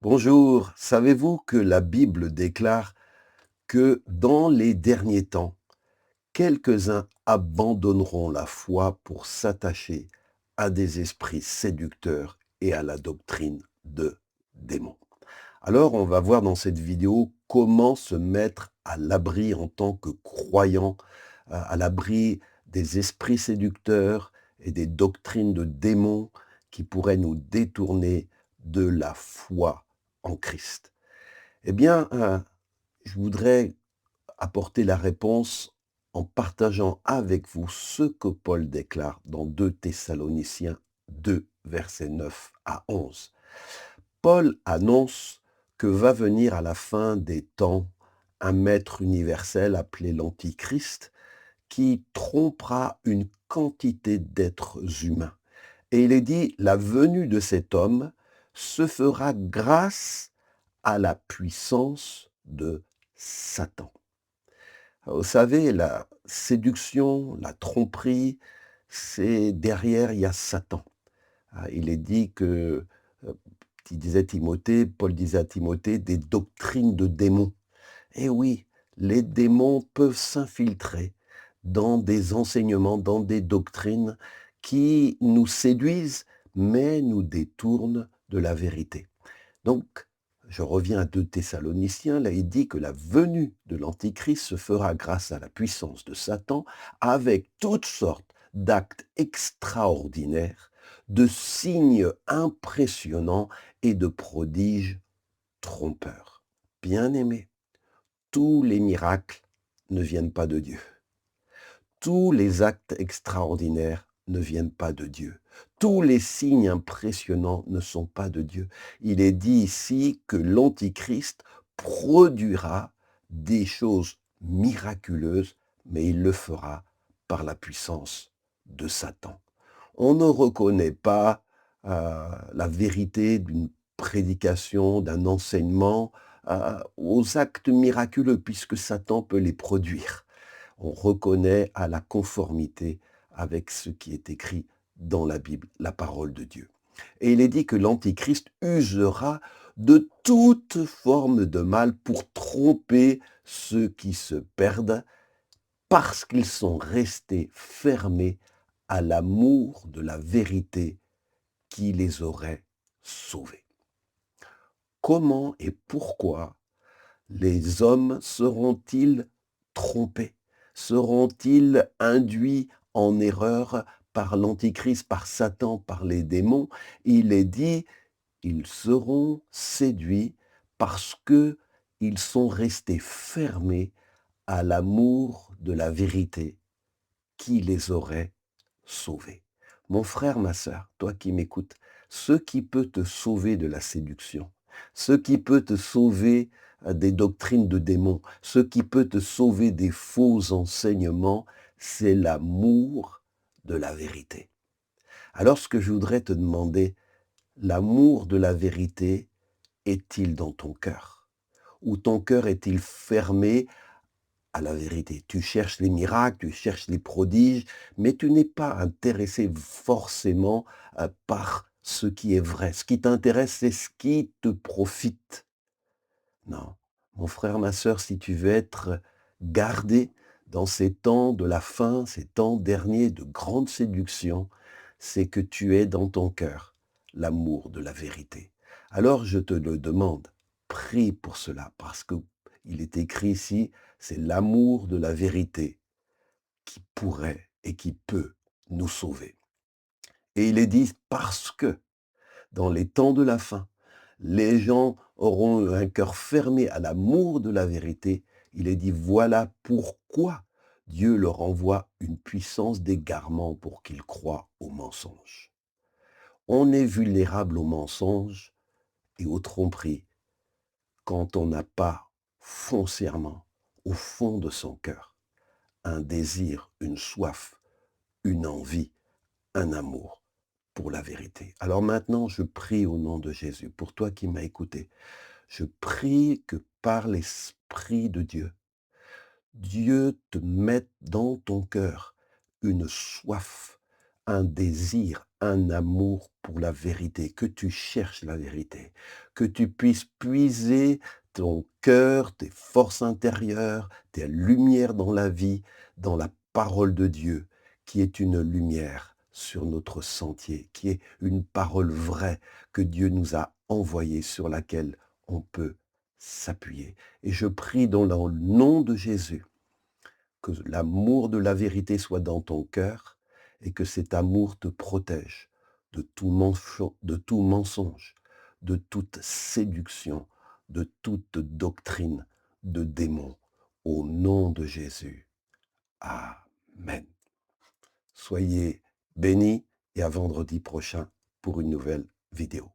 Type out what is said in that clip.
Bonjour, savez-vous que la Bible déclare que dans les derniers temps, quelques-uns abandonneront la foi pour s'attacher à des esprits séducteurs et à la doctrine de démons. Alors, on va voir dans cette vidéo comment se mettre à l'abri en tant que croyant, à l'abri des esprits séducteurs et des doctrines de démons qui pourraient nous détourner de la foi en Christ. Eh bien, je voudrais apporter la réponse en partageant avec vous ce que Paul déclare dans 2 Thessaloniciens 2, versets 9 à 11. Paul annonce que va venir à la fin des temps un maître universel appelé l'Antichrist qui trompera une quantité d'êtres humains. Et il est dit, la venue de cet homme se fera grâce à la puissance de Satan. Vous savez, la séduction, la tromperie, c'est derrière, il y a Satan. Il est dit que, il disait Timothée, Paul disait à Timothée, des doctrines de démons. Eh oui, les démons peuvent s'infiltrer dans des enseignements, dans des doctrines qui nous séduisent, mais nous détournent de la vérité. Donc, je reviens à 2 Thessaloniciens, là il dit que la venue de l'Antichrist se fera grâce à la puissance de Satan, avec toutes sortes d'actes extraordinaires, de signes impressionnants et de prodiges trompeurs. Bien-aimés, tous les miracles ne viennent pas de Dieu. Tous les actes extraordinaires ne viennent pas de Dieu. Tous les signes impressionnants ne sont pas de Dieu. Il est dit ici que l'Antichrist produira des choses miraculeuses, mais il le fera par la puissance de Satan. On ne reconnaît pas la vérité d'une prédication, d'un enseignement aux actes miraculeux, puisque Satan peut les produire. On reconnaît à la conformité avec ce qui est écrit dans la Bible, la parole de Dieu. Et il est dit que l'Antichrist usera de toute forme de mal pour tromper ceux qui se perdent parce qu'ils sont restés fermés à l'amour de la vérité qui les aurait sauvés. Comment et pourquoi les hommes seront-ils trompés? Seront-ils induits en erreur par l'Antichrist, par Satan, par les démons? Il est dit, ils seront séduits parce que ils sont restés fermés à l'amour de la vérité qui les aurait sauvés. Mon frère, ma sœur, toi qui m'écoutes, ce qui peut te sauver de la séduction, ce qui peut te sauver des doctrines de démons, ce qui peut te sauver des faux enseignements, c'est l'amour de la vérité. Alors ce que je voudrais te demander, l'amour de la vérité est-il dans ton cœur? Ou ton cœur est-il fermé à la vérité? Tu cherches les miracles, tu cherches les prodiges, mais tu n'es pas intéressé forcément par ce qui est vrai. Ce qui t'intéresse, c'est ce qui te profite. Non, mon frère, ma sœur, si tu veux être gardé dans ces temps de la fin, ces temps derniers de grande séduction, c'est que tu aies dans ton cœur l'amour de la vérité. Alors je te le demande, prie pour cela, parce que il est écrit ici, c'est l'amour de la vérité qui pourrait et qui peut nous sauver. Et il est dit parce que dans les temps de la fin, les gens auront un cœur fermé à l'amour de la vérité. Il est dit, voilà pourquoi Dieu leur envoie une puissance d'égarement pour qu'ils croient au mensonge. On est vulnérable au mensonge et aux tromperies quand on n'a pas foncièrement, au fond de son cœur, un désir, une soif, une envie, un amour pour la vérité. Alors maintenant, je prie au nom de Jésus, pour toi qui m'as écouté, je prie que par l'Esprit de Dieu, Dieu te mette dans ton cœur une soif, un désir, un amour pour la vérité, que tu cherches la vérité, que tu puisses puiser ton cœur, tes forces intérieures, tes lumières dans la vie, dans la parole de Dieu, qui est une lumière sur notre sentier, qui est une parole vraie que Dieu nous a envoyée, sur laquelle on peut s'appuyer. Et je prie dans le nom de Jésus que l'amour de la vérité soit dans ton cœur et que cet amour te protège de tout mensonge, de toute séduction, de toute doctrine de démons. Au nom de Jésus. Amen. Soyez bénis et à vendredi prochain pour une nouvelle vidéo.